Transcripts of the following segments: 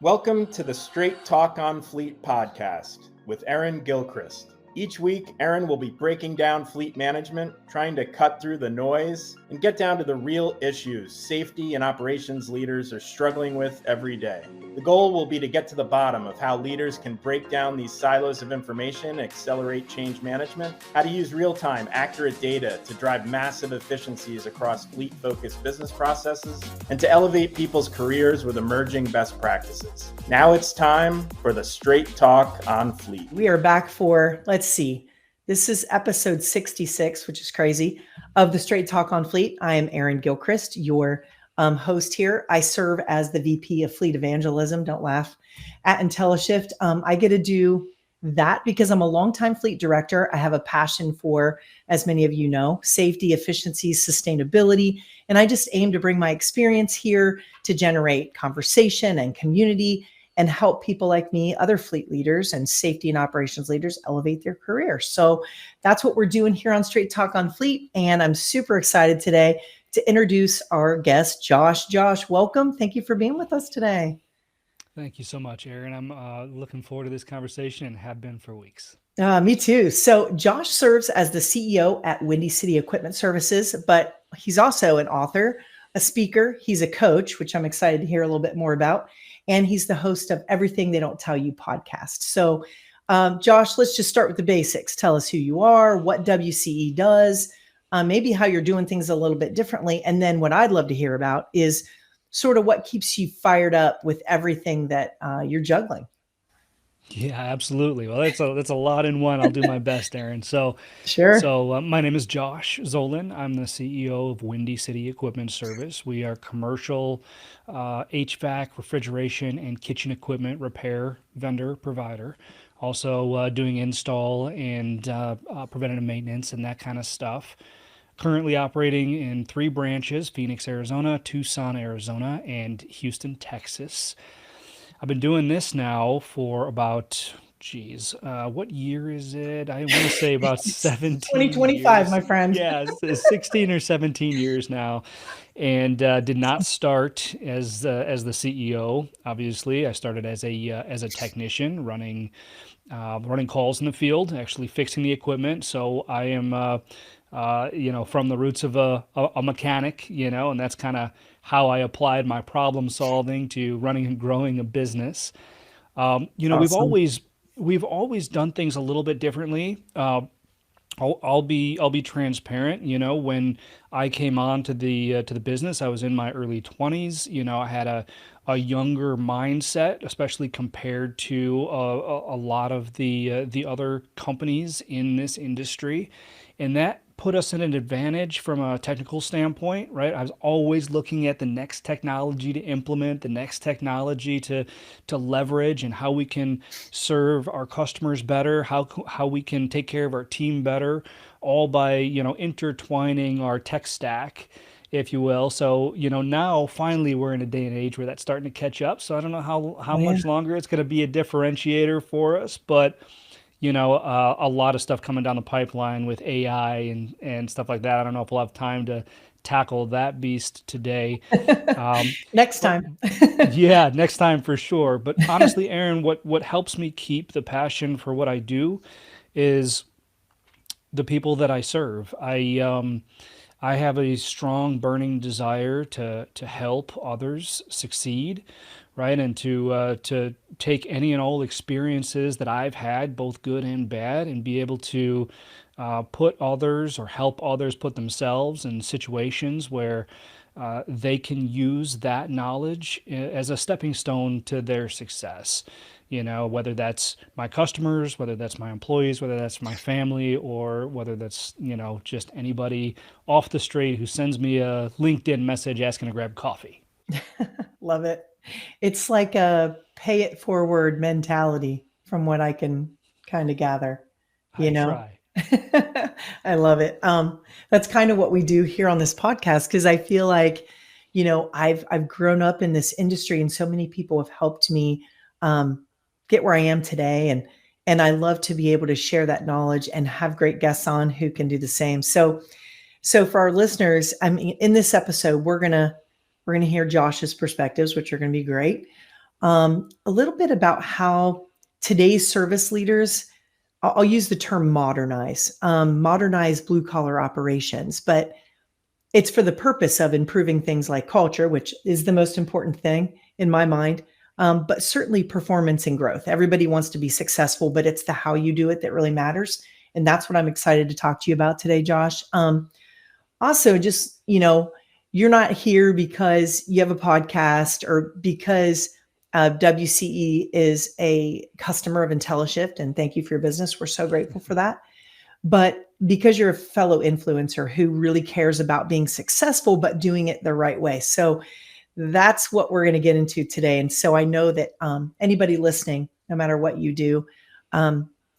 Welcome to the Straight Talk on Fleet podcast with Aaron Gilchrist. Each week, Aaron will be breaking down fleet management, trying to cut through the noise and get down to the real issues safety and operations leaders are struggling with every day. The goal will be to get to the bottom of how leaders can break down these silos of information, accelerate change management, how to use real-time, accurate data to drive massive efficiencies across fleet-focused business processes, and to elevate people's careers with emerging best practices. Now it's time for the Straight Talk on Fleet. We are back for, let's see, this is episode 66, which is crazy, of the Straight Talk on Fleet. I am Aaron Gilchrist, your host here. I serve as the VP of Fleet Evangelism, don't laugh, at IntelliShift. I get to do that because I'm a longtime fleet director. I have a passion for, as many of you know, safety, efficiency, sustainability, and I just aim to bring my experience here to generate conversation and community and help people like me, other fleet leaders and safety and operations leaders elevate their career. So that's what we're doing here on Straight Talk on Fleet. And I'm super excited today to introduce our guest, Josh. Josh, welcome. Thank you for being with us today. Thank you so much, Aaron. I'm looking forward to this conversation and have been for weeks. Me too. So Josh serves as the CEO at Windy City Equipment Services, but he's also an author, a speaker. He's a coach, which I'm excited to hear a little bit more about. And he's the host of Everything They Don't Tell You podcast. So Josh, let's just start with the basics. Tell us who you are, what WCE does, maybe how you're doing things a little bit differently. And then what I'd love to hear about is sort of what keeps you fired up with everything that you're juggling. Yeah, absolutely. Well, that's a lot in one. I'll do my best, Aaron. Sure. So my name is Josh Zolin. I'm the CEO of Windy City Equipment Service. We are commercial HVAC, refrigeration, and kitchen equipment repair vendor provider. Also doing install and preventative maintenance and that kind of stuff. Currently operating in 3 branches: Phoenix, Arizona, Tucson, Arizona, and Houston, Texas. I've been doing this now for about, what year is it? I want to say about 17 2025, years. my friend. Yeah, it's 16 or 17 years now. And did not start as the CEO. Obviously, I started as a technician running calls in the field, actually fixing the equipment. So I am from the roots of a mechanic, and that's kind of how I applied my problem solving to running and growing a business. Awesome. We've always done things a little bit differently. I'll be transparent. When I came on to the business, I was in my early 20s. I had a younger mindset, especially compared to a lot of the other companies in this industry, and that put us in an advantage from a technical standpoint, right? I was always looking at the next technology to implement, the next technology to leverage, and how we can serve our customers better, how we can take care of our team better, all by intertwining our tech stack, if you will. So now finally we're in a day and age where that's starting to catch up. So I don't know how much longer it's going to be a differentiator for us, but a lot of stuff coming down the pipeline with AI and stuff like that. I don't know if we'll have time to tackle that beast today. Next time. Yeah, next time for sure. But honestly, Aaron, what helps me keep the passion for what I do is the people that I serve. I have a strong burning desire to help others succeed, right? And to take any and all experiences that I've had, both good and bad, and be able to put others or help others put themselves in situations where they can use that knowledge as a stepping stone to their success. Whether that's my customers, whether that's my employees, whether that's my family, or whether that's, just anybody off the street who sends me a LinkedIn message asking to grab coffee. Love it. It's like a pay it forward mentality from what I can kind of gather, Try. I love it. That's kind of what we do here on this podcast, because I feel like, I've grown up in this industry and so many people have helped me get where I am today. And I love to be able to share that knowledge and have great guests on who can do the same. So for our listeners, I mean, in this episode, we're going to hear Josh's perspectives, which are going to be great. a little bit about how today's service leaders, I'll use the term modernize blue collar operations, but it's for the purpose of improving things like culture, which is the most important thing in my mind, but certainly performance and growth. Everybody wants to be successful, but it's the how you do it that really matters. And that's what I'm excited to talk to you about today, Josh. Also, just, you're not here because you have a podcast or because WCE is a customer of IntelliShift, and thank you for your business. We're so grateful for that. But because you're a fellow influencer who really cares about being successful, but doing it the right way. So that's what we're going to get into today. And so I know that anybody listening, no matter what you do,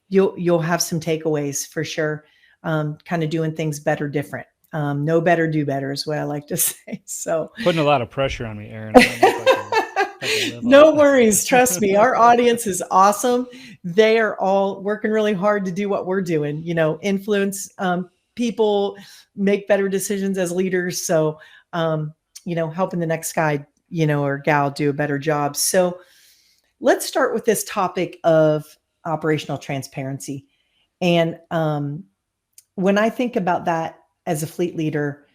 you'll have some takeaways for sure. Kind of doing things better, different. Know better, do better is what I like to say. So Putting a lot of pressure on me, Aaron. I don't know if I can live no up. worries. Trust me. Our audience is awesome. They are all working really hard to do what we're doing, influence people, make better decisions as leaders. So, helping the next guy, or gal do a better job. So let's start with this topic of operational transparency. And when I think about that as a fleet leader,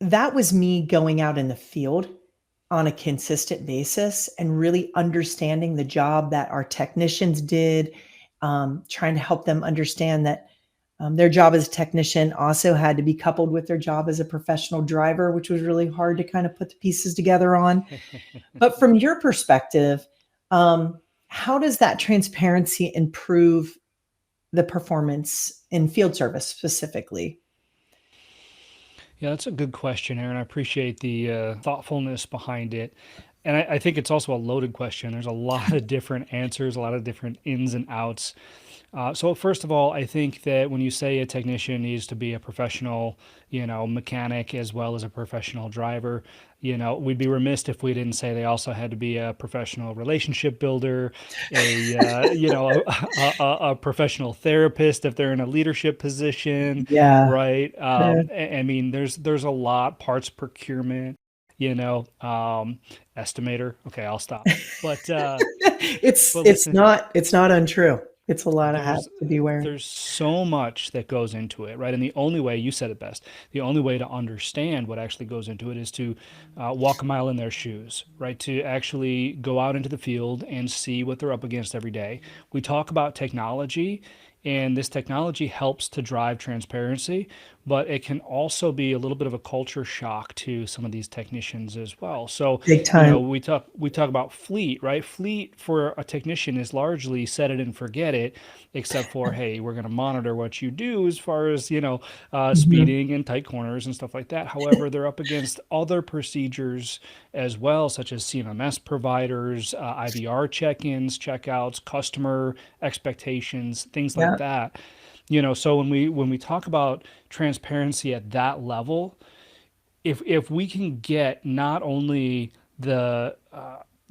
that was me going out in the field on a consistent basis and really understanding the job that our technicians did, trying to help them understand that their job as a technician also had to be coupled with their job as a professional driver, which was really hard to kind of put the pieces together on. But from your perspective, how does that transparency improve the performance in field service specifically? Yeah, that's a good question, Aaron. I appreciate the thoughtfulness behind it. And I think it's also a loaded question. There's a lot of different answers, a lot of different ins and outs. So first of all, I think that when you say a technician needs to be a professional, mechanic as well as a professional driver, we'd be remiss if we didn't say they also had to be a professional relationship builder, a professional therapist if they're in a leadership position, Yeah. right? Sure. I mean, there's a lot, parts procurement, estimator. Okay, I'll stop. But it's but listen, it's not untrue. It's a lot of hats there's to be wearing. there's so much that goes into it, right? And the only way, you said it best, the only way to understand what actually goes into it is to walk a mile in their shoes, right? To actually go out into the field and see what they're up against every day. We talk about technology, and this technology helps to drive transparency, but it can also be a little bit of a culture shock to some of these technicians as well. So, Big time. we talk about fleet, right? Fleet for a technician is largely set it and forget it, except for, hey, we're going to monitor what you do as far as, Mhm. speeding and tight corners and stuff like that. However, they're up against other procedures as well, such as CMMS providers, IVR check-ins, checkouts, customer expectations, things like Yeah. that. So when we talk about transparency at that level, if we can get not only the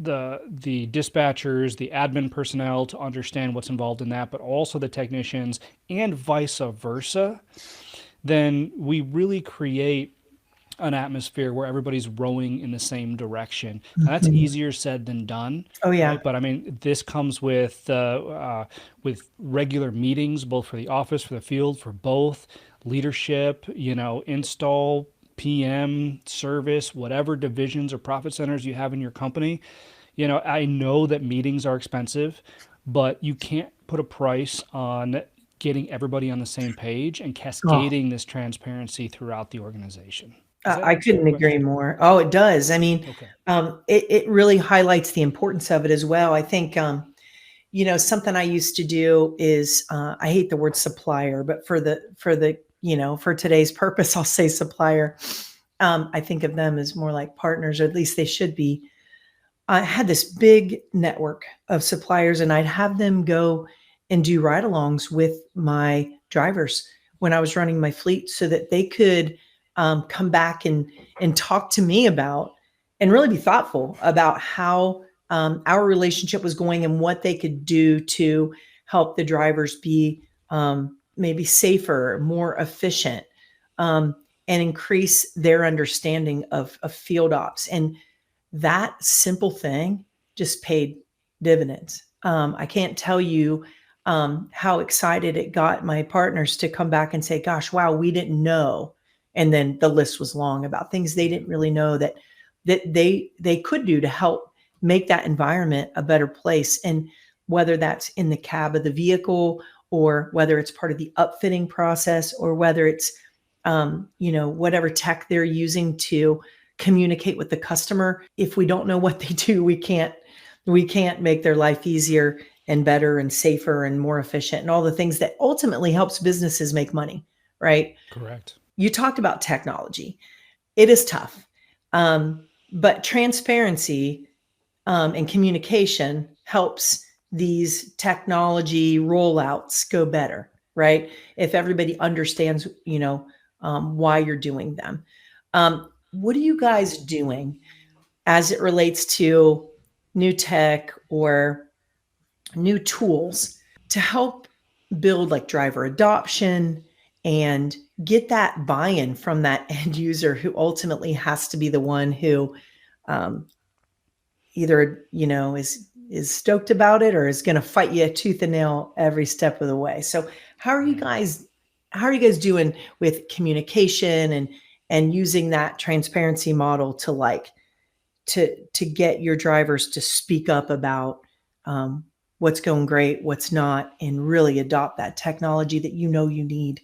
dispatchers, the admin personnel to understand what's involved in that, but also the technicians and vice versa, then we really create an atmosphere where everybody's rowing in the same direction. Now, that's Mhm. easier said than done, Oh yeah. right? But I mean, this comes with regular meetings, both for the office, for the field, for both leadership, install, PM, service, whatever divisions or profit centers you have in your company. I know that meetings are expensive, but you can't put a price on getting everybody on the same page and Oh, cascading this transparency throughout the organization. Does that I answer your couldn't agree question? more. Oh, it does. I mean, Okay. it really highlights the importance of it as well. I think, something I used to do is, I hate the word supplier, but for today's purpose, I'll say supplier. I think of them as more like partners, or at least they should be. I had this big network of suppliers, and I'd have them go and do ride alongs with my drivers when I was running my fleet so that they could come back and talk to me about and really be thoughtful about how our relationship was going and what they could do to help the drivers be maybe safer, more efficient, um, and increase their understanding of field ops. And that simple thing just paid dividends. I can't tell you how excited it got my partners to come back and say, gosh, wow, we didn't know. And then the list was long about things they didn't really know that they could do to help make that environment a better place. And whether that's in the cab of the vehicle, or whether it's part of the upfitting process, or whether it's whatever tech they're using to communicate with the customer. If we don't know what they do, we can't make their life easier and better and safer and more efficient, and all the things that ultimately helps businesses make money, right? Correct. You talked about technology. It is tough. But transparency and communication helps these technology rollouts go better, right? If everybody understands, why you're doing them. What are you guys doing as it relates to new tech or new tools to help build like driver adoption and get that buy-in from that end user who ultimately has to be the one who either is stoked about it or is going to fight you tooth and nail every step of the way. So how are you guys doing with communication and using that transparency model to get your drivers to speak up about what's going great, what's not, and really adopt that technology that you need?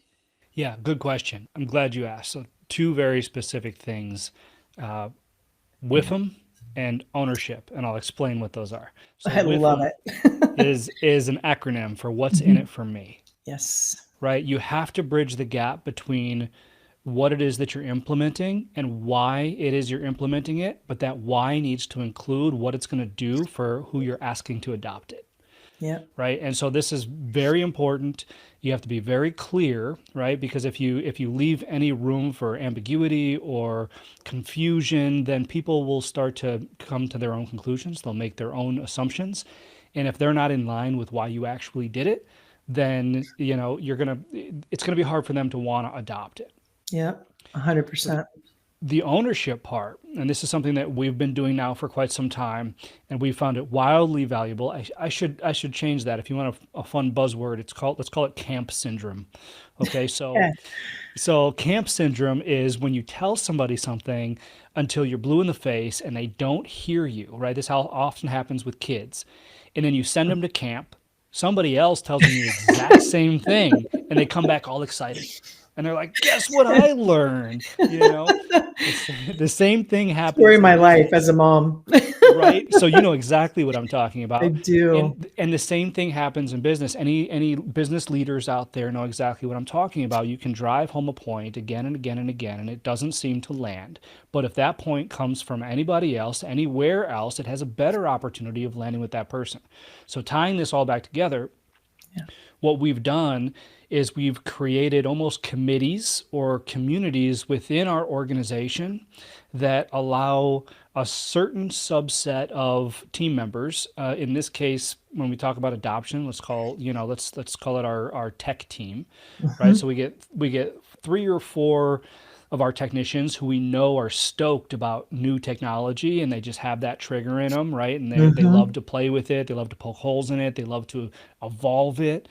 Yeah, good question. I'm glad you asked. So, two very specific things, WIFM and ownership, and I'll explain what those are. So, I love WIFM it. is an acronym for what's in it for me, Yes. right? You have to bridge the gap between what it is that you're implementing and why it is you're implementing it, but that why needs to include what it's going to do for who you're asking to adopt it. Yeah. Right. And so this is very important. You have to be very clear, right? Because if you leave any room for ambiguity or confusion, then people will start to come to their own conclusions. They'll make their own assumptions. And if they're not in line with why you actually did it, then it's gonna be hard for them to want to adopt it. Yeah. 100%. The ownership part, and this is something that we've been doing now for quite some time, and we found it wildly valuable. I should change that. If you want a fun buzzword, let's call it camp syndrome. Okay, so Yeah. so camp syndrome is when you tell somebody something until you're blue in the face and they don't hear you, right? This how often happens with kids. And then you send them to camp. Somebody else tells them the exact same thing, and they come back all excited. And they're like, guess what I learned? The same thing happens Story of in my life business, as a mom. right? So you know exactly what I'm talking I about. do. And the same thing happens in business. Any business leaders out there know exactly what I'm talking about. You can drive home a point again and again and again, and it doesn't seem to land. But if that point comes from anybody else, anywhere else, it has a better opportunity of landing with that person. So tying this all back together, Yeah. what we've done is we've created almost committees or communities within our organization that allow a certain subset of team members. In this case, when we talk about adoption, let's call it our tech team, right? So we get 3 or 4 of our technicians who we know are stoked about new technology, and they just have that trigger in them, right? And they love to play with it. They love to poke holes in it. They love to evolve it,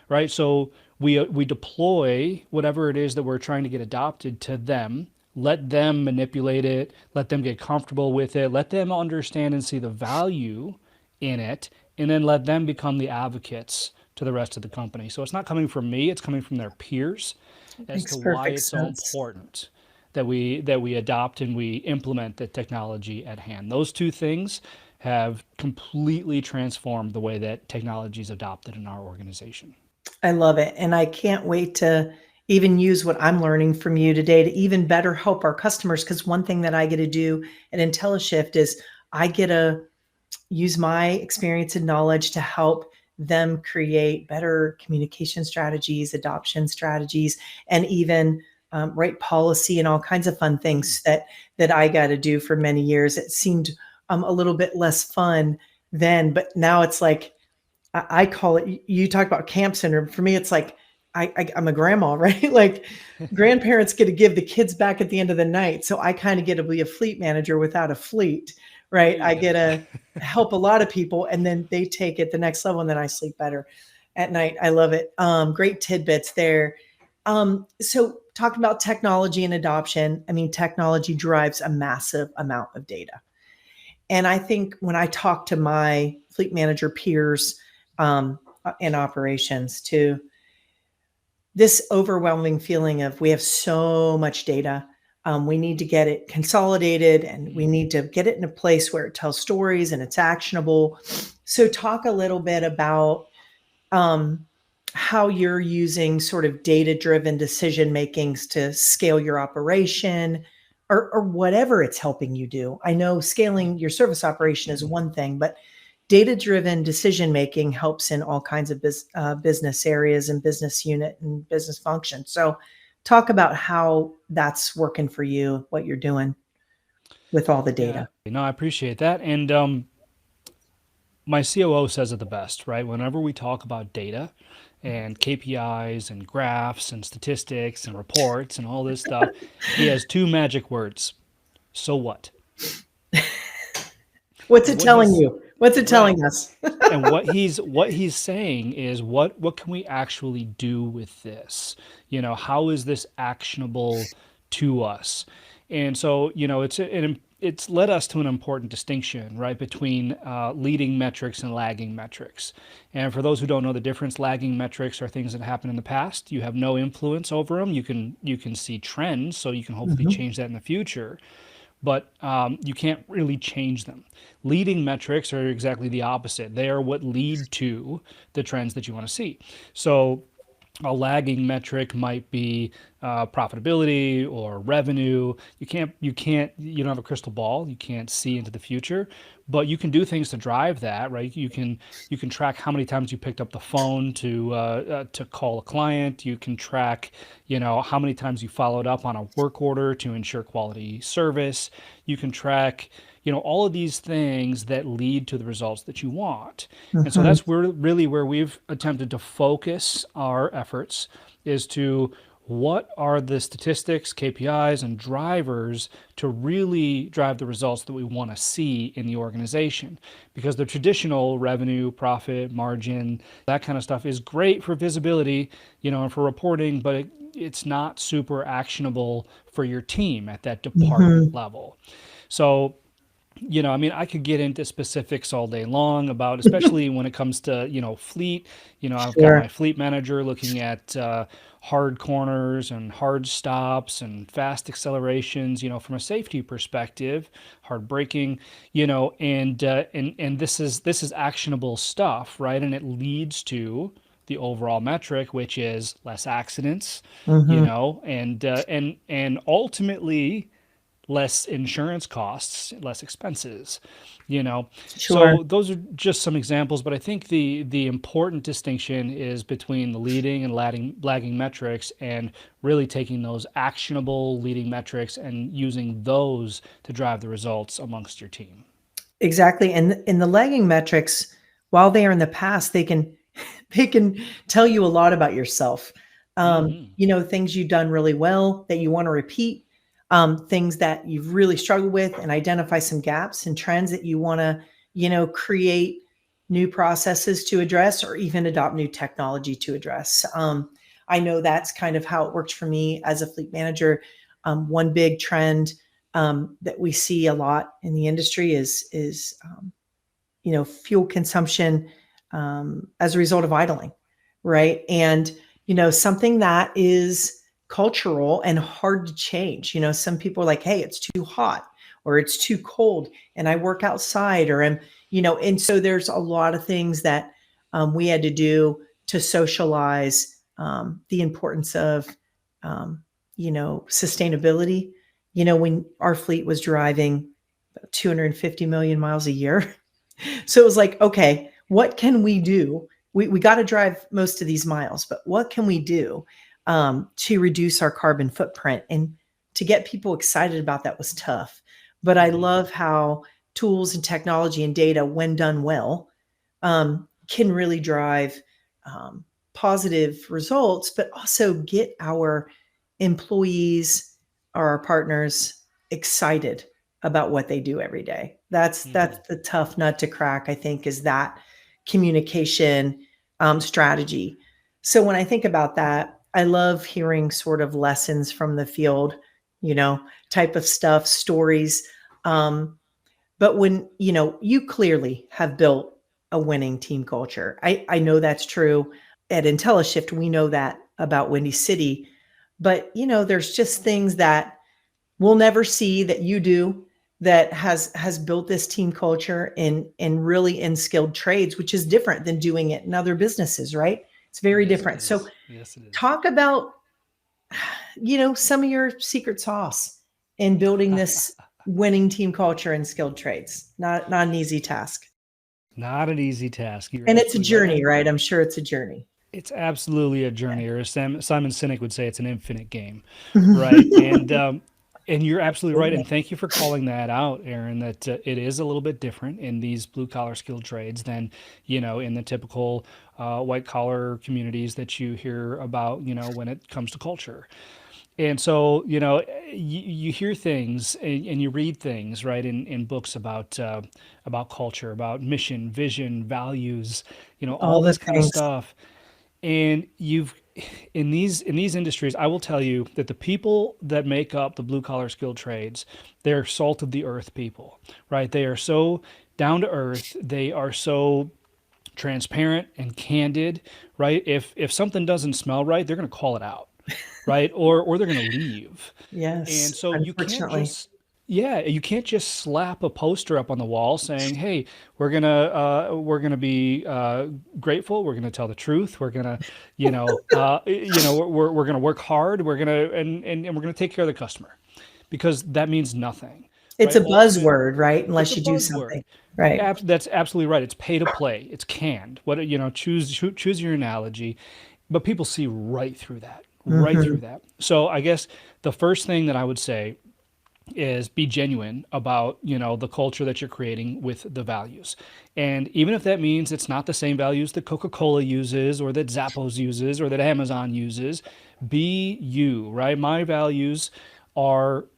right? So we deploy whatever it is that we're trying to get adopted to them, let them manipulate it, let them get comfortable with it, let them understand and see the value in it, and then let them become the advocates to the rest of the company. So it's not coming from me, it's coming from their peers as Makes to why perfect it's so sense. important that we adopt and we implement the technology at hand. Those two things have completely transformed the way that technology is adopted in our organization. I love it. And I can't wait to even use what I'm learning from you today to even better help our customers. Because one thing that I get to do at IntelliShift is I get to use my experience and knowledge to help them create better communication strategies, adoption strategies, and even write policy and all kinds of fun things that I got to do for many years. It seemed a little bit less fun then, but now it's like I call it. You talk about camp syndrome. For me, it's like I'm a grandma, right? Like grandparents get to give the kids back at the end of the night, so I kind of get to be a fleet manager without a fleet, right? There you I go. get to help a lot of people, and then they take it the next level, and then I sleep better at night. I love it. Great tidbits there. So talking about technology and adoption, I mean, technology drives a massive amount of data. And I think when I talk to my fleet manager peers in operations, to this overwhelming feeling of we have so much data. We need to get it consolidated, and we need to get it in a place where it tells stories and it's actionable. So, talk a little bit about um, how you're using sort of data driven decision makings to scale your operation, or whatever it's helping you do. I know scaling your service operation is one thing, but data driven decision making helps in all kinds of business areas and business unit and business function. So, talk about how that's working for you, what you're doing with all the Yeah, data. no, I appreciate that. And my COO says it the best, right? Whenever we talk about data and KPIs and graphs and statistics and reports and all this stuff, he has two magic words. So what? What's And it what telling he's you? What's it right. telling us? And what he's saying is what can we actually do with this? How is this actionable to us? And so, it's led us to an important distinction, right, between leading metrics and lagging metrics. And for those who don't know the difference, lagging metrics are things that happened in the past. You have no influence over them. You can see trends, so you can hopefully Mhm. change that in the future, but you can't really change them. Leading metrics are exactly the opposite. They are what lead to the trends that you want to see. So a lagging metric might be profitability or revenue. You don't have a crystal ball. You can't see into the future, but you can do things to drive that, right? You can track how many times you picked up the phone to call a client. You can track, how many times you followed up on a work order to ensure quality service. You can track, all of these things that lead to the results that you want. And so Mhm. that's really where we've attempted to focus our efforts, is to what are the statistics, KPIs, and drivers to really drive the results that we want to see in the organization. Because the traditional revenue, profit, margin, that kind of stuff is great for visibility, and for reporting, but it's not super actionable for your team at that department Mhm. level. So, I mean, I could get into specifics all day long about, especially when it comes to, fleet. I've got Sure. my fleet manager looking at hard corners and hard stops and fast accelerations, from a safety perspective, hard braking, and this is actionable stuff, right? And it leads to the overall metric, which is less accidents, Mhm. and ultimately less insurance costs, less expenses, you know. Sure. So those are just some examples, but I think the important distinction is between the leading and lagging metrics, and really taking those actionable leading metrics and using those to drive the results amongst your team. Exactly. And in the lagging metrics, while they are in the past, they can they can tell you a lot about yourself. Hmm. Things you've done really well that you want to repeat, things that you've really struggled with, and identify some gaps and trends that you want to, create new processes to address, or even adopt new technology to address. I know that's kind of how it works for me as a fleet manager. One big trend that we see a lot in the industry is fuel consumption as a result of idling, right? And something that is cultural and hard to change. Some people are like, hey, it's too hot or it's too cold, and I work outside, or and so there's a lot of things that we had to do to socialize the importance of sustainability. When our fleet was driving 250 million miles a year. So it was like, okay, what can we do? We got to drive most of these miles, but what can we do to reduce our carbon footprint? And to get people excited about that was tough. But I Hmm. love how tools and technology and data, when done well, can really drive positive results, but also get our employees or our partners excited about what they do every day. That's Hmm. the tough nut to crack, I think, is that communication strategy. So when I think about that, I love hearing sort of lessons from the field, you know, type of stuff, stories. Um, but when, you clearly have built a winning team culture. I know that's true. At IntelliShift, we know that about Windy City. But, there's just things that we'll never see that you do that has built this team culture in really in skilled trades, which is different than doing it in other businesses, right? It's very Yes, it different. So is. Yes, it is. talk about some of your secret sauce in building this winning team culture in skilled trades. Not an easy task. Not an easy task. You're And it's a absolutely right. journey, right? I'm sure it's a journey. It's absolutely a journey, or as Simon Sinek would say, it's an infinite game, right? And you're absolutely right. And thank you for calling that out, Aaron. That it is a little bit different in these blue collar skilled trades than in the typical white collar communities that you hear about. When it comes to culture. And so, you hear things and you read things, right, in books about culture, about mission, vision, values, all All the this kind of things. stuff. And you've in these industries, I will tell you that the people that make up the blue collar skilled trades, they're salt of the earth people, right? They are so down to earth. They are so transparent and candid, right? If something doesn't smell right, they're going to call it out, right? Or they're going to leave. And Yes, so you can't unfortunately. just yeah, you can't just slap a poster up on the wall saying, "Hey, we're gonna be grateful. We're gonna tell the truth. We're gonna, we're gonna work hard. We're gonna and we're gonna take care of the customer," because that means nothing, It's right? a buzzword, right? It's Unless a you do buzzword. something. Right. That's absolutely right. It's pay to play. It's canned. Choose your analogy, but people see right through that, right through Hmm. that. So I guess the first thing that I would say is be genuine about the culture that you're creating with the values, and even if that means it's not the same values that Coca-Cola uses or that Zappos uses or that Amazon uses, be you, right? My values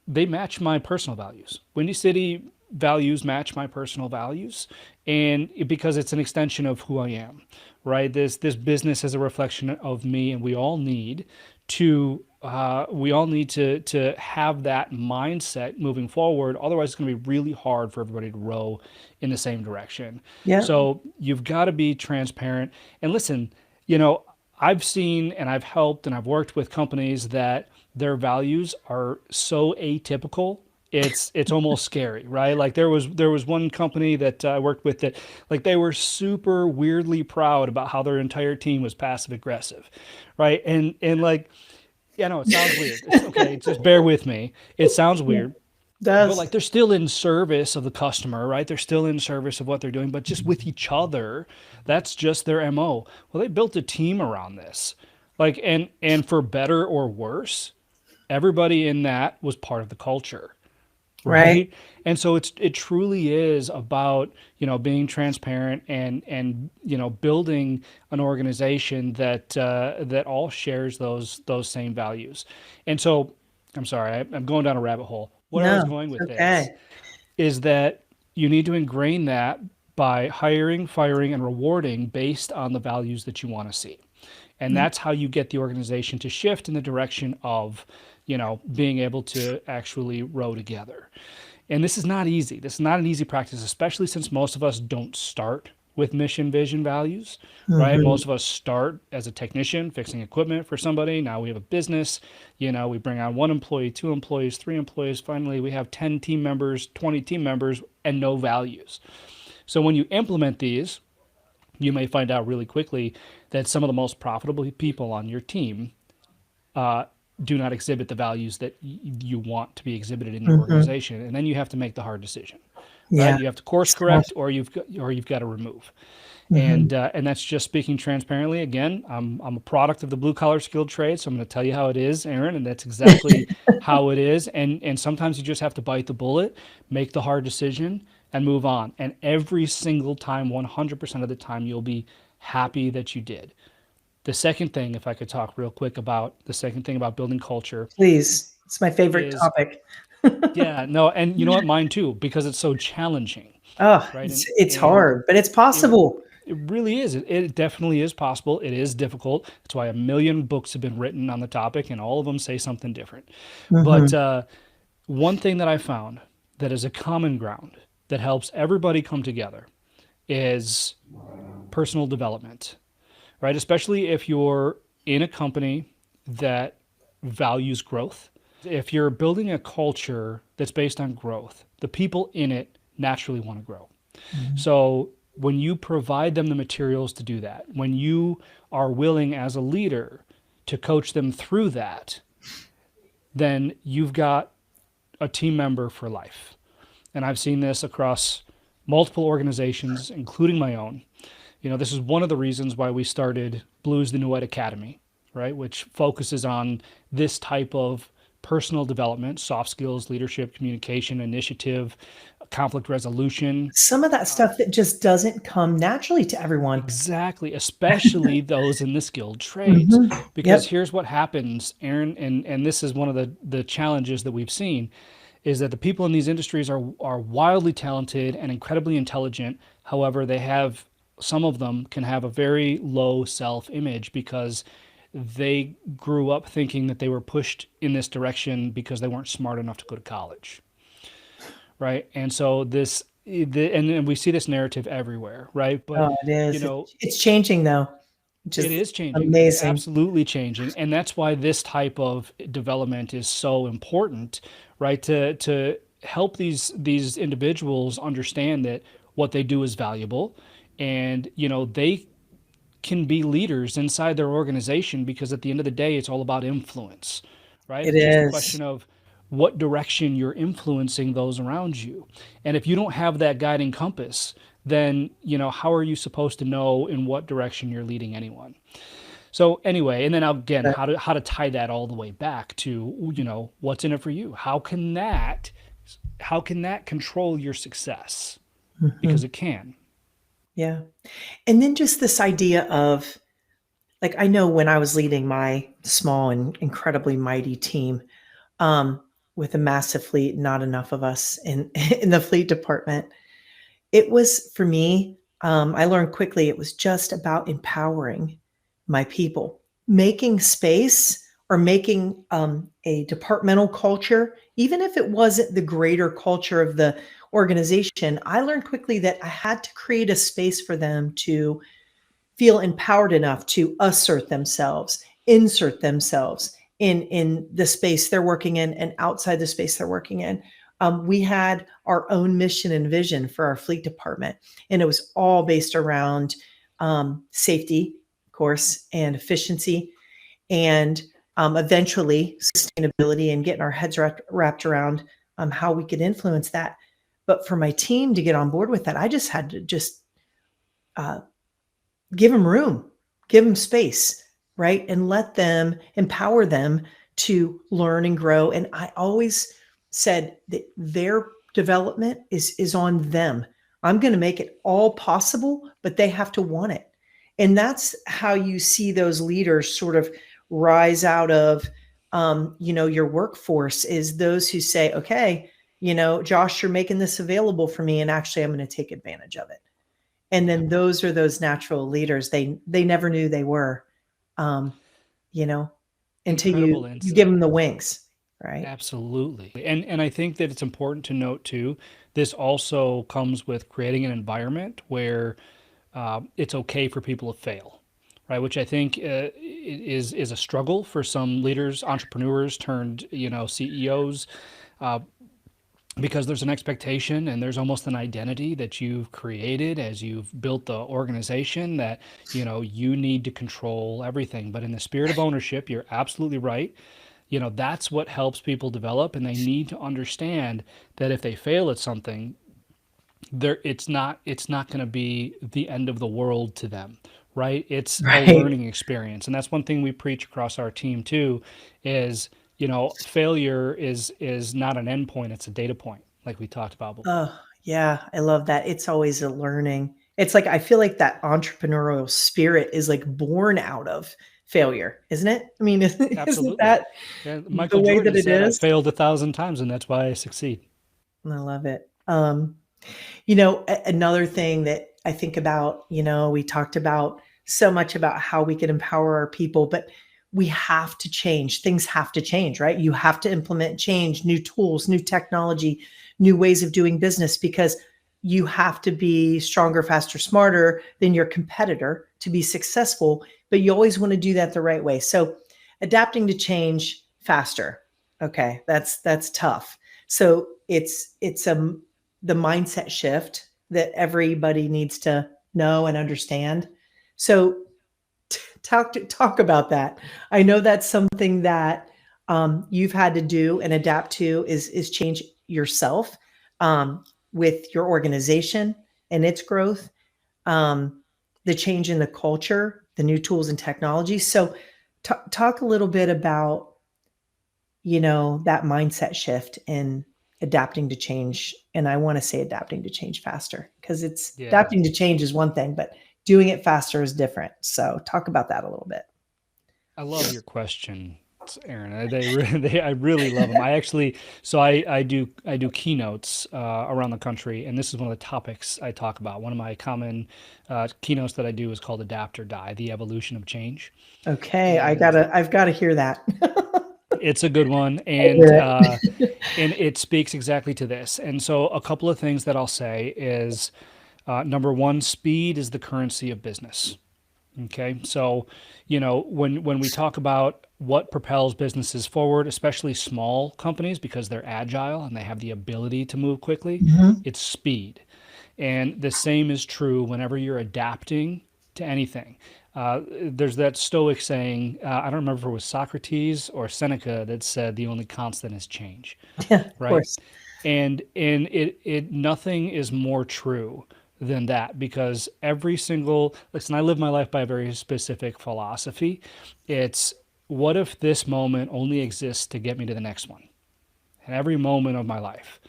they match my personal values. Windy City values match my personal values, and because it's an extension of who I am, right? This business is a reflection of me, and we all need to have that mindset moving forward. Otherwise, it's going to be really hard for everybody to row in the same direction. Yeah. So you've got to be transparent and listen. You know, I've seen and I've helped and I've worked with companies that their values are so atypical. It's almost scary, right? Like there was one company that I worked with that like they were super weirdly proud about how their entire team was passive aggressive, right? And like yeah, no, it sounds weird. It's okay. Just bear with me. It sounds Yeah. weird, but Does. like they're still in service of the customer, right? They're still in service of what they're doing, but just with each other. That's just their MO. Well, they built a team around this. Like and for better or worse, everybody in that was part of the culture, Right. right? And so it truly is about being transparent and building an organization that all shares those same values. And so I'm sorry, I'm going down a rabbit hole. Where I was No, going it's with okay. this is that you need to ingrain that by hiring, firing, and rewarding based on the values that you want to see. And Yeah. that's how you get the organization to shift in the direction of, being able to actually row together. And this is not easy. This is not an easy practice, especially since most of us don't start with mission, vision, values, right? Hmm. Most of us start as a technician fixing equipment for somebody. Now we have a business. We bring on one employee, two employees, three employees. Finally, we have 10 team members, 20 team members, and no values. So when you implement these, you may find out really quickly that some of the most profitable people on your team do not exhibit the values that you want to be exhibited in your Hmm. organization, and then you have to make the hard decision, right? Yeah. You have to course So, correct, or you've got to remove. mhm. And that's just speaking transparently. Again, I'm a product of the blue collar skilled trade, so I'm going to tell you how it is, Aaron, and that's exactly how it is. And sometimes you just have to bite the bullet, make the hard decision, and move on. And every single time, 100% of the time, you'll be happy that you did. The second thing, if I could talk real quick about the second thing about building culture, Please. It's my favorite is topic. Yeah, no, and you know what? Mine too, because it's so challenging, Oh, right? it's And hard, but it's it possible. it really is. It definitely is possible. It is difficult. That's why a million books have been written on the topic, and all of them say something different. But Hmm. one thing that I found that is a common ground that helps everybody come together is personal development, right? Especially if you're in a company that values growth. If you're building a culture that's based on growth, the people in it naturally want to grow. So when you provide them the materials to do that, when you are willing as a leader to coach them through that, then you've got a team member for life. And I've seen this across multiple organizations, including my own. This is one of the reasons why we started Blues the New Ed Academy, right? Which focuses on this type of personal development, soft skills, leadership, communication, initiative, conflict resolution. Some of that stuff that just doesn't come naturally to everyone. Exactly, especially those in the skilled trades. Hmm. Because Yep. here's what happens, Aaron, and this is one of the challenges that we've seen, is that the people in these industries are wildly talented and incredibly intelligent. However, they have some of them can have a very low self-image because they grew up thinking that they were pushed in this direction because they weren't smart enough to go to college, right? And so and we see this narrative everywhere, right? But Oh, it you is. know, It's changing though. it Just is changing. It's amazing. absolutely changing, and that's why this type of development is so important, right? To help these individuals understand that what they do is valuable, and they can be leaders inside their organization because at the end of the day, it's all about influence, right? It It's just a is. question of what direction you're influencing those around you. And if you don't have that guiding compass, then, how are you supposed to know in what direction you're leading anyone? So anyway, and then again, how to tie that all the way back to, what's in it for you? How can that control your success? Because Mhm. it can. Yeah. And then just this idea of, like, I know when I was leading my small and incredibly mighty team, um, with a massive fleet, not enough of us in in the fleet department. It was for me, I learned quickly it was just about empowering my people, making space or making a departmental culture, even if it wasn't the greater culture of the organization. I learned quickly that I had to create a space for them to feel empowered enough to assert themselves, insert themselves in the space they're working in and outside the space they're working in. We had our own mission and vision for our fleet department, and it was all based around safety, of course, and efficiency, and eventually sustainability, and getting our heads wrapped around how we could influence that. But for my team to get on board with that, I just had to just uh, give them room, give them space, right? And let them empower them to learn and grow. And I always said that their development is on them. I'm going to make it all possible, but they have to want it. And that's how you see those leaders sort of rise out of your workforce, is those who say, okay, Josh, you're making this available for me, and actually I'm going to take advantage of it. And Yeah. then those are those natural leaders. They never knew they were, um, you know, until Incredible you give them insight. the wings, right? Absolutely. And I think that it's important to note too, this also comes with creating an environment where it's okay for people to fail, right? Which I think is a struggle for some leaders, entrepreneurs turned, CEOs, uh, because there's an expectation and there's almost an identity that you've created as you've built the organization that, you need to control everything. But in the spirit of ownership, you're absolutely right. That's what helps people develop, and they need to understand that if they fail at something, it's not going to be the end of the world to them, right? It's a Right. learning experience, and that's one thing we preach across our team too, is failure is not an end point, it's a data point, like we talked about before. Oh, yeah, I love that. It's always a learning. It's like I feel like that entrepreneurial spirit is like born out of failure, isn't it? I mean, isn't Absolutely. that Yeah, the Michael way that Jordan it said, "I is? failed 1,000 times, and that's why I succeed." I love it. Another thing that I think about, we talked about so much about how we can empower our people, but we have to change. Things have to change, right? You have to implement change, new tools, new technology, new ways of doing business, because you have to be stronger, faster, smarter than your competitor to be successful. But you always want to do that the right way. So adapting to change faster. Okay, that's tough. So it's the mindset shift that everybody needs to know and understand. So talk about that. I know that's something that you've had to do and adapt to is change yourself with your organization and its growth, the change in the culture, the new tools and technology. So talk a little bit about that mindset shift and adapting to change. And I want to say adapting to change faster, because it's Yeah, adapting to change is one thing, but doing it faster is different. So talk about that a little bit. I love your question, Aaron. I really love them. I actually, so I do keynotes around the country, and this is one of the topics I talk about. One of my common keynotes that I do is called "Adapt or Die: The Evolution of Change," Okay, and I've got to hear that. it's a good one, I hear it. and it speaks exactly to this. And so, a couple of things that I'll say is, number one, speed is the currency of business. Okay, so when we talk about what propels businesses forward, especially small companies, because they're agile and they have the ability to move quickly, Mhm. it's speed. And the same is true whenever you're adapting to anything. There's that Stoic saying, I don't remember if it was Socrates or Seneca, that said the only constant is change, Yeah, of right? course. And it nothing is more true than that, because every single, listen, I live my life by a very specific philosophy. It's, what if this moment only exists to get me to the next one? And every moment of my life,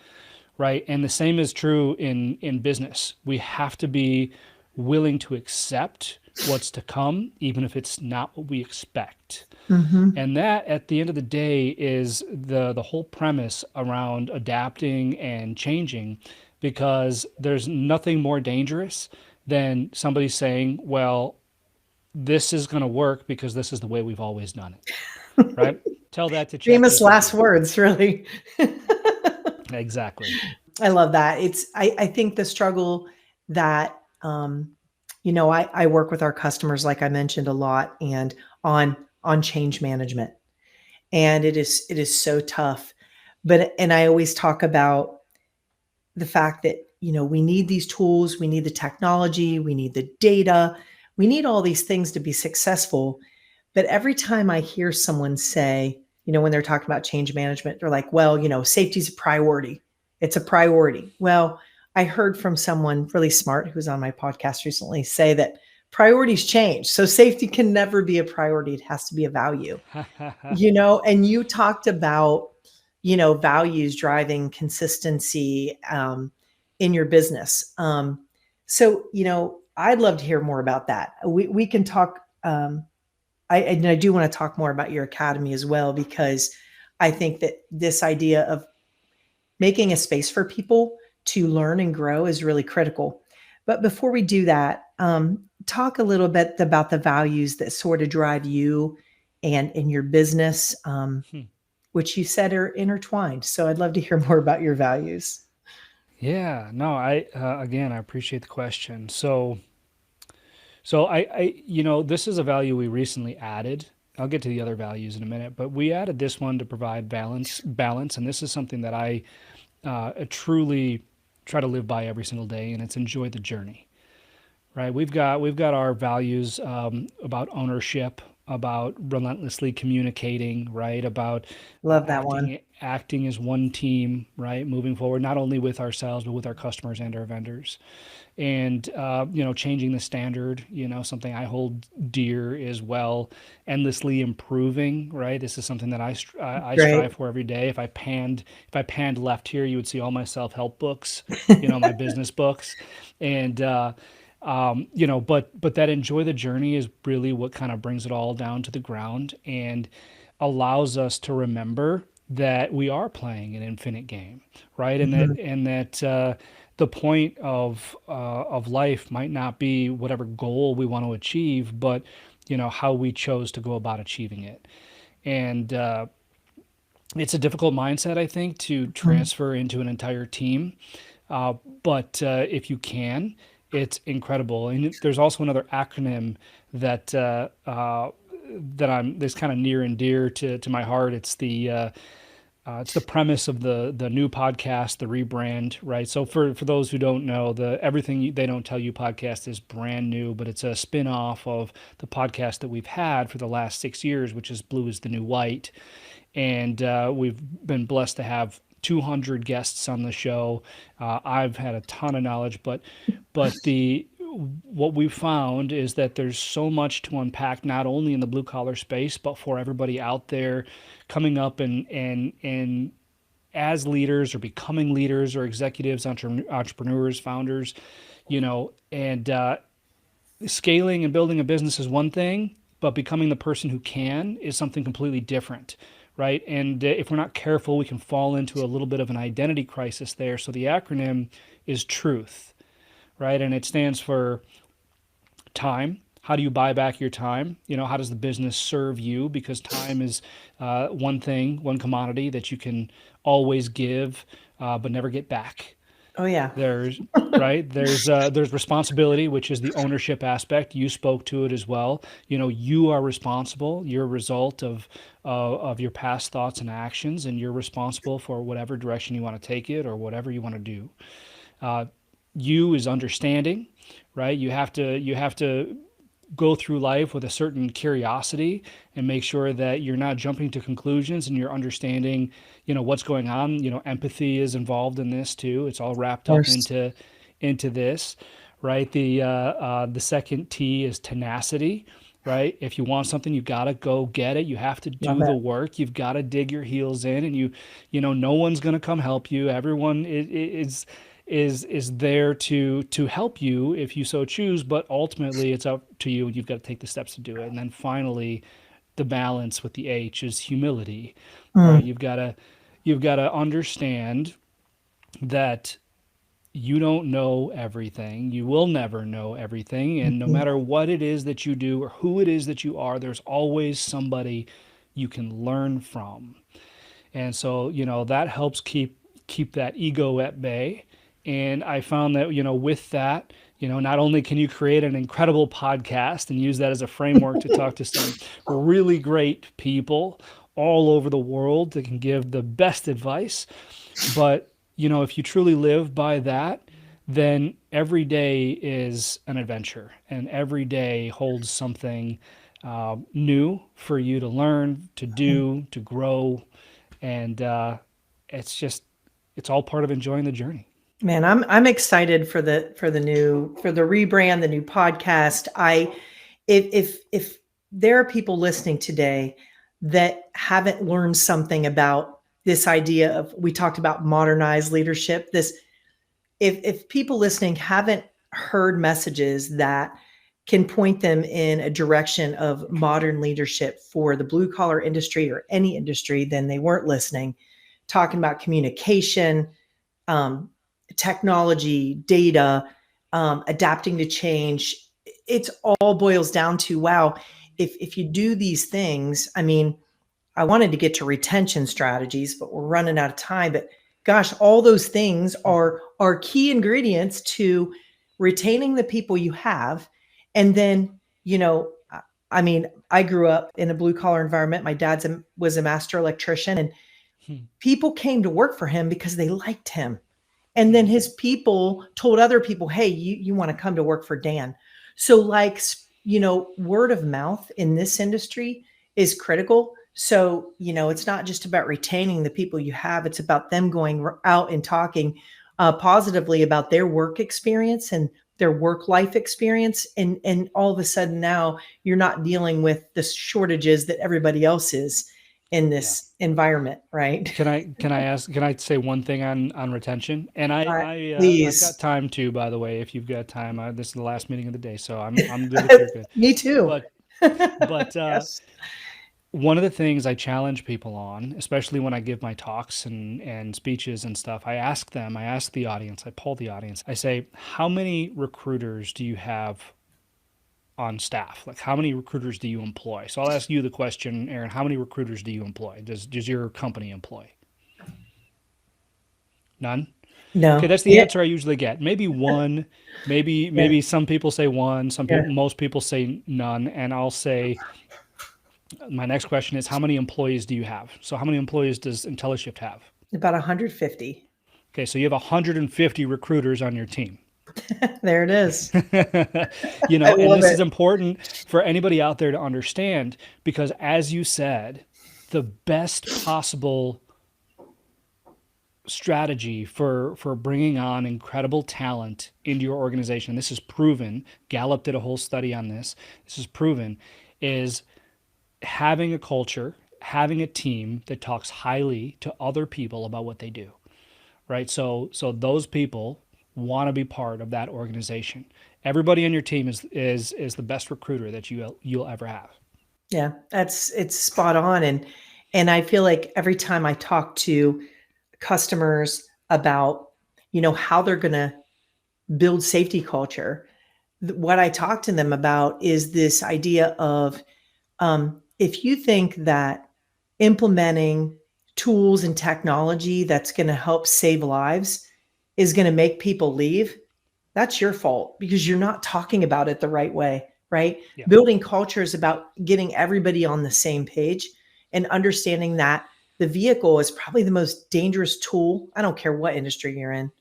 right? And the same is true in business. We have to be willing to accept what's to come, even if it's not what we expect. Hmm. And that, at the end of the day, is the whole premise around adapting and changing, because there's nothing more dangerous than somebody saying, well, this is going to work because this is the way we've always done it, right? Tell that to Famous last ChatGPT. words, really. Exactly. I love that. I think the struggle that, I work with our customers, like I mentioned a lot, and on change management. And it is so tough. And I always talk about the fact that, we need these tools, we need the technology, we need the data, we need all these things to be successful. But every time I hear someone say, when they're talking about change management, they're like, well, safety is a priority. It's a priority. Well, I heard from someone really smart who was on my podcast recently say that priorities change. So safety can never be a priority. It has to be a value, and you talked about, values driving consistency in your business. So, I'd love to hear more about that. We can talk. And I do want to talk more about your academy as well, because I think that this idea of making a space for people to learn and grow is really critical. But before we do that, talk a little bit about the values that sort of drive you and in your business, which you said are intertwined. So I'd love to hear more about your values. Yeah, no, I again, I appreciate the question. So this is a value we recently added. I'll get to the other values in a minute, but we added this one to provide balance, and this is something that I truly try to live by every single day, and it's enjoy the journey. Right? We've got our values about ownership, about relentlessly communicating, right? About Love that one. acting as one team, right? Moving forward, not only with ourselves but with our customers and our vendors, and changing the standard. Something I hold dear as well. Endlessly improving, right? This is something that I Great. strive for every day. If I panned left here, you would see all my self help books, my business books, and But that enjoy the journey is really what kind of brings it all down to the ground and allows us to remember that we are playing an infinite game, right? And that the point of life might not be whatever goal we want to achieve, but how we chose to go about achieving it. And it's a difficult mindset, I think, to transfer into an entire team. But if you can, it's incredible. And there's also another acronym that that's kind of near and dear to my heart. It's the premise of the new podcast, the rebrand, right? So for those who don't know, the Everything They Don't Tell You podcast is brand new, but it's a spin-off of the podcast that we've had for the last 6 years, which is Blue is the New White. And we've been blessed to have 200 guests on the show. I've had a ton of knowledge, but what we've found is that there's so much to unpack, not only in the blue collar space, but for everybody out there coming up and as leaders or becoming leaders or executives, entrepreneurs, founders, and scaling and building a business is one thing, but becoming the person who can is something completely different, right? And if we're not careful, we can fall into a little bit of an identity crisis there. So the acronym is TRUTH, right? And it stands for time. How do you buy back your time? How does the business serve you? Because time is one commodity that you can always give, but never get back. Oh yeah. There's there's responsibility, which is the ownership aspect. You spoke to it as well. You are responsible. You're a result of your past thoughts and actions, and you're responsible for whatever direction you want to take it or whatever you want to do. You is understanding, right? You have to go through life with a certain curiosity and make sure that you're not jumping to conclusions and you're understanding, what's going on. Empathy is involved in this too. It's all wrapped up into this, right? The second T is tenacity, right? If you want something, you got to go get it. You have to do the work. You've got to dig your heels in, and no one's going to come help you. Everyone is there to help you if you so choose, but ultimately it's up to you. You've got to take the steps to do it. And then finally, the balance with the H is humility, right? You've got to understand that you don't know everything. You will never know everything. And no matter what it is that you do or who it is that you are, there's always somebody you can learn from. And so, that helps keep that ego at bay. And I found that, with that, not only can you create an incredible podcast and use that as a framework to talk to some really great people all over the world that can give the best advice, but, if you truly live by that, then every day is an adventure and every day holds something new for you to learn, to do, to grow. And it's all part of enjoying the journey. Man, I'm excited for the rebrand, the new podcast. If there are people listening today that haven't learned something about this idea of, we talked about modernized leadership, if people listening haven't heard messages that can point them in a direction of modern leadership for the blue collar industry or any industry, then they weren't listening. Talking about communication, technology, data, adapting to change. It's all boils down to, wow, if you do these things, I wanted to get to retention strategies, but we're running out of time. But gosh, all those things are key ingredients to retaining the people you have. And then, I grew up in a blue collar environment. My dad was a master electrician, and people came to work for him because they liked him. And then his people told other people, hey, you want to come to work for Dan. So word of mouth in this industry is critical. So, it's not just about retaining the people you have. It's about them going out and talking positively about their work experience and their work life experience. And all of a sudden now you're not dealing with the shortages that everybody else is. in Yeah. this environment, right? Can I say one thing on retention? And I've got Please. time too, by the way, if you've got time. This is the last meeting of the day, so I'm good if you're good. Me too. But but Yes. one of the things I challenge people on, especially when I give my talks and speeches and stuff, I ask the audience, I poll the audience. I say, how many recruiters do you have on staff? Like, how many recruiters do you employ? So I'll ask you the question, Aaron, how many recruiters do you employ? Does your company employ? None? Okay, No. that's the answer I usually get. Maybe one, Yeah. maybe some people say one, some Yeah. people, most people say none, and I'll say my next question is how many employees do you have? So how many employees does IntelliShift have? About 150. Okay, so you have 150 recruiters on your team. There it is. You I know, and love this is it. important for anybody out there to understand because as you said, the best possible strategy for bringing on incredible talent into your organization, this is proven, Gallup did a whole study on this is proven, is having a culture, having a team that talks highly to other people about what they do, right? So those people want to be part of that organization. Everybody on your team is the best recruiter that you'll ever have. Yeah, it's spot on. And I feel like every time I talk to customers about, how they're going to build safety culture, what I talk to them about is this idea of if you think that implementing tools and technology that's going to help save lives is going to make people leave, that's your fault because you're not talking about it the right way, right? Yeah. Building culture is about getting everybody on the same page and understanding that the vehicle is probably the most dangerous tool. I don't care what industry you're in.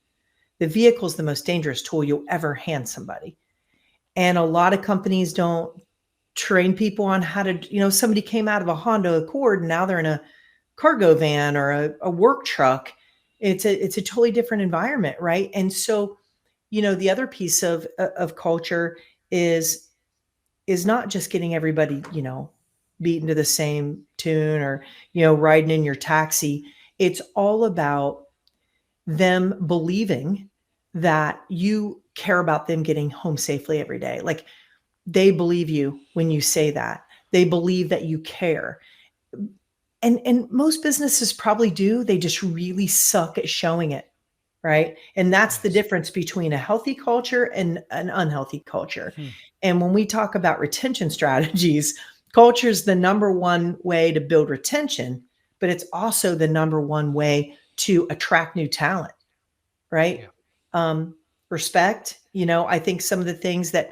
The vehicle is the most dangerous tool you'll ever hand somebody. And a lot of companies don't train people on how to, somebody came out of a Honda Accord and now they're in a cargo van or a work truck. It's a totally different environment, right? And so, the other piece of culture is not just getting everybody, beaten to the same tune or, riding in your taxi. It's all about them believing that you care about them getting home safely every day. Like they believe you when you say that. They believe that you care. And most businesses probably do. They just really suck at showing it, right? And that's the Yes. difference between a healthy culture and an unhealthy culture. Hmm. And when we talk about retention strategies, culture is the number one way to build retention, but it's also the number one way to attract new talent, right? Yeah. Respect, I think some of the things that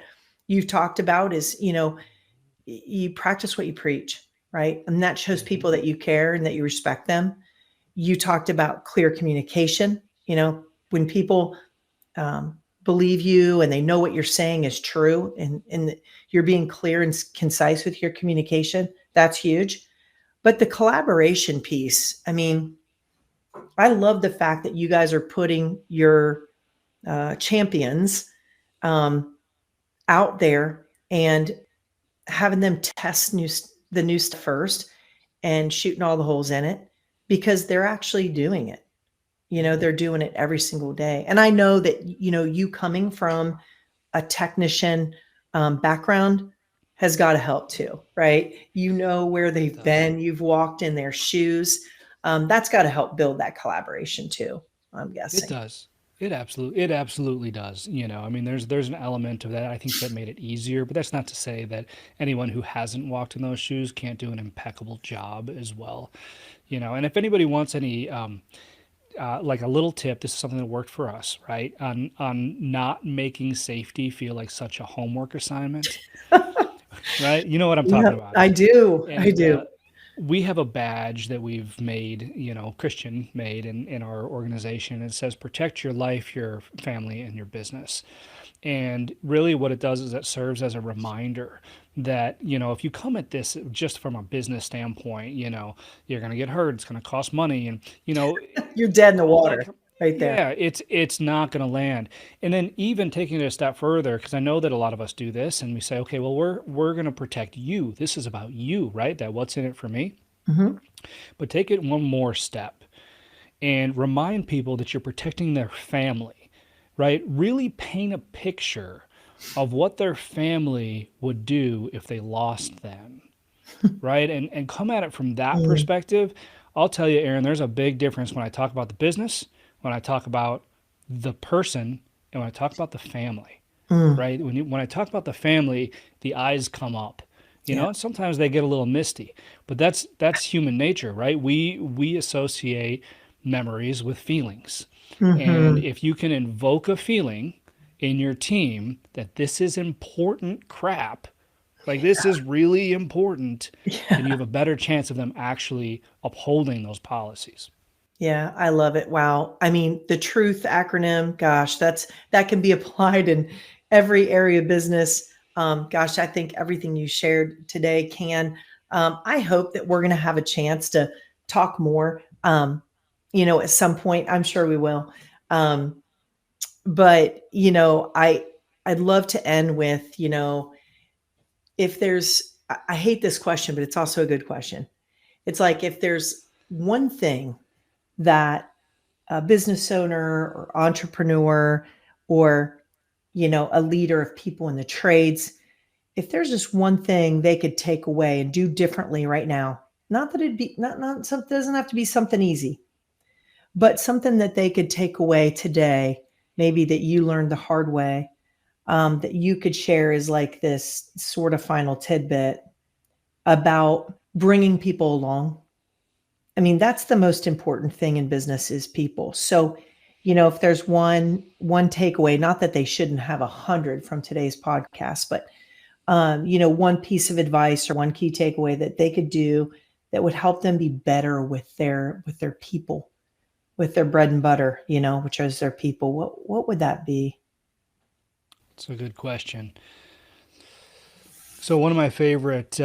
you've talked about is, you practice what you preach, right? And that shows Mm-hmm. people that you care and that you respect them. You talked about clear communication. When people believe you and they know what you're saying is true and you're being clear and concise with your communication, that's huge. But the collaboration piece, I mean, I love the fact that you guys are putting your champions um, out there and having them test the new stuff first and shooting all the holes in it because they're actually doing it. Mm-hmm. They're doing it every single day. And I know that, you coming from a technician background has got to help too, right? Where It they've does. been, you've walked in their shoes. That's got to help build that collaboration too, I'm It guessing. does. It absolutely does. I mean, there's an element of that I think that made it easier, but that's not to say that anyone who hasn't walked in those shoes can't do an impeccable job as well. And if anybody wants any like a little tip, this is something that worked for us, right? On not making safety feel like such a homework assignment, right? You know what I'm talking Yep, about. I do. I And do. we have a badge that we've made, Christian made in our organization. It says protect your life, your family, and your business. And really what it does is it serves as a reminder that, if you come at this just from a business standpoint, you're going to get hurt. It's going to cost money. And, You're dead in the all that water right there. yeah, it's not going to land. And then even taking it a step further, because I know that a lot of us do this, and we say, okay, well, we're going to protect you. This is about you, right? That what's in it for me. Hmm. But take it one more step and remind people that you're protecting their family, right? Really paint a picture of what their family would do if they lost them, right? And come at it from that Mm, perspective. I'll tell you, Aaron, there's a big difference when I talk about the business, when I talk about the person, and when I talk about the family, mm, right? When I talk about the family, the eyes come up, yeah. and sometimes they get a little misty, but that's human nature, right? We associate memories with feelings, and Hmm. if you can invoke a feeling in your team that this is important crap, like this is really important, then you Yeah. have a better chance of them actually upholding those policies. Yeah, I love it. Wow. I mean, the truth acronym, gosh, that can be applied in every area of business. Gosh, I think everything you shared today can. I hope that we're going to have a chance to talk more. At some point, I'm sure we will. Um, but I'd love to end with, if there's, I hate this question, but it's also a good question. It's like if there's one thing that a business owner or entrepreneur or a leader of people in the trades, if there's just one thing they could take away and do differently right now, not that it'd be not something, doesn't have to be something easy, but something that they could take away today, maybe that you learned the hard way, that you could share as like this sort of final tidbit about bringing people along. I mean, that's the most important thing in business is people. So, if there's one takeaway, not that they shouldn't have 100 from today's podcast, but one piece of advice or one key takeaway that they could do that would help them be better with their people, with their bread and butter, which is their people. What would that be? It's a good question. So one of my favorite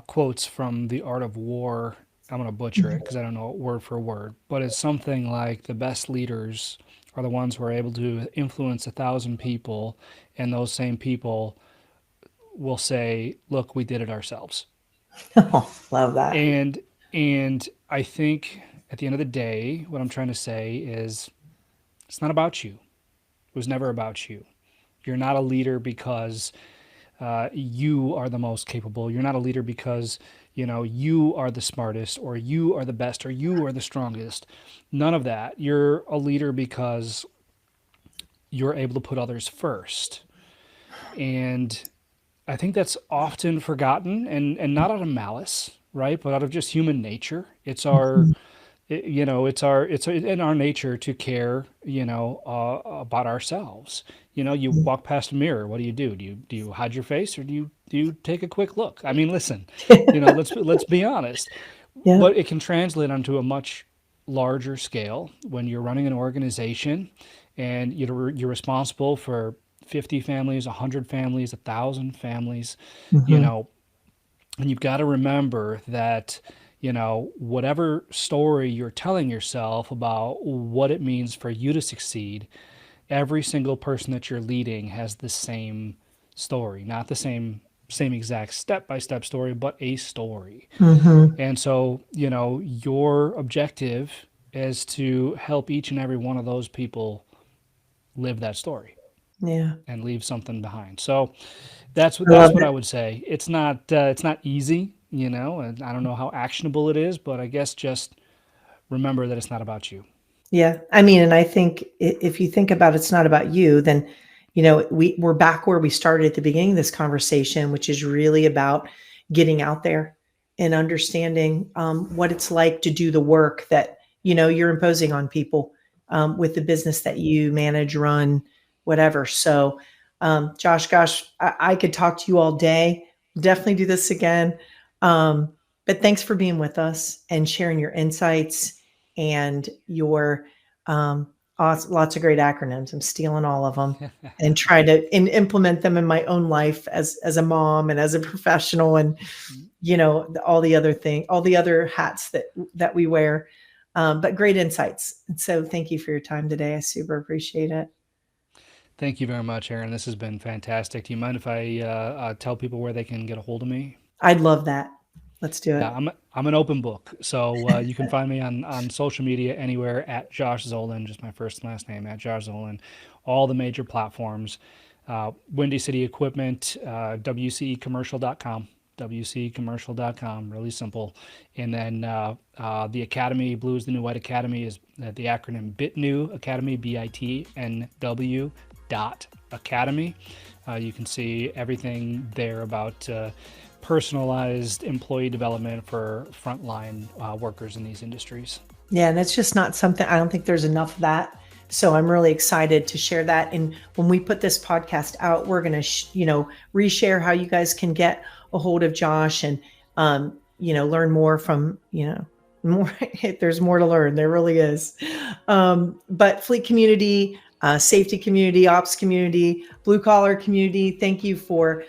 quotes from The Art of War, I'm going to butcher it because I don't know it word for word, but it's something like the best leaders are the ones who are able to influence 1,000 people, and those same people will say, "Look, we did it ourselves." Oh, love that. And and I think at the end of the day, what I'm trying to say is it's not about you. It was never about you. You're not a leader because you are the most capable. You're not a leader because you are the smartest or you are the best or you are the strongest. None of that. You're a leader because you're able to put others first. And I think that's often forgotten, and not out of malice, right? But out of just human nature. It's our Mhm. it's in our nature to care, about ourselves. You walk past a mirror, what do you hide your face, or do you take a quick look? I mean, listen, let's be honest. Yeah. But it can translate onto a much larger scale when you're running an organization and you're responsible for 50 families, 100 families, 1,000 families, you Hmm. know, and you've got to remember that, whatever story you're telling yourself about what it means for you to succeed, every single person that you're leading has the same story, not the same exact step-by-step story, but a story. Hmm. And so, your objective is to help each and every one of those people live that story Yeah. and leave something behind. So that's what I love I it. would say. It's not easy, and I don't know how actionable it is, but I guess just remember that it's not about you. Yeah. I mean, and I think if you think about it's not about you, then, we're back where we started at the beginning of this conversation, which is really about getting out there and understanding what it's like to do the work that, you're imposing on people with the business that you manage, run, whatever. So, Josh, gosh, I could talk to you all day. Definitely do this again. Um, but thanks for being with us and sharing your insights and your lots of great acronyms. I'm stealing all of them and try to implement them in my own life as a mom and as a professional, and all the other hats that we wear. But great insights. And so thank you for your time today. I super appreciate it. Thank you very much, Aaron. This has been fantastic. Do you mind if I tell people where they can get a hold of me? I'd love that. Let's do it. Yeah, I'm an open book. So you can find me on social media anywhere at Josh Zolin, just my first and last name, at Josh Zolin, all the major platforms. Windy City Equipment, WCEcommercial.com, WCEcommercial.com, really simple. And then the Academy, Blue is the New White Academy, is the acronym BITNW Academy, BITNW .academy. You can see everything there about personalized employee development for frontline workers in these industries. Yeah, and it's just not something, I don't think there's enough of that. So I'm really excited to share that. And when we put this podcast out, we're going to, reshare how you guys can get a hold of Josh and, learn more from, more. There's more to learn. There really is. But fleet community, safety community, ops community, blue collar community, thank you for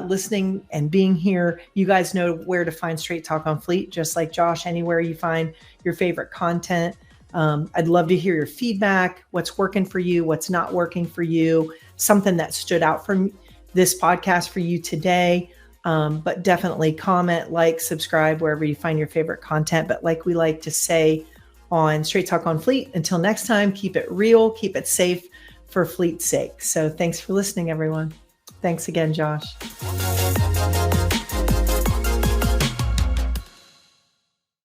listening and being here. You guys know where to find Straight Talk on Fleet, just like Josh, anywhere you find your favorite content. I'd love to hear your feedback, what's working for you, what's not working for you, something that stood out from this podcast for you today. But definitely comment, like, subscribe wherever you find your favorite content. But like we like to say on Straight Talk on Fleet, until next time, keep it real, keep it safe for fleet's sake. So thanks for listening, everyone. Thanks again, Josh.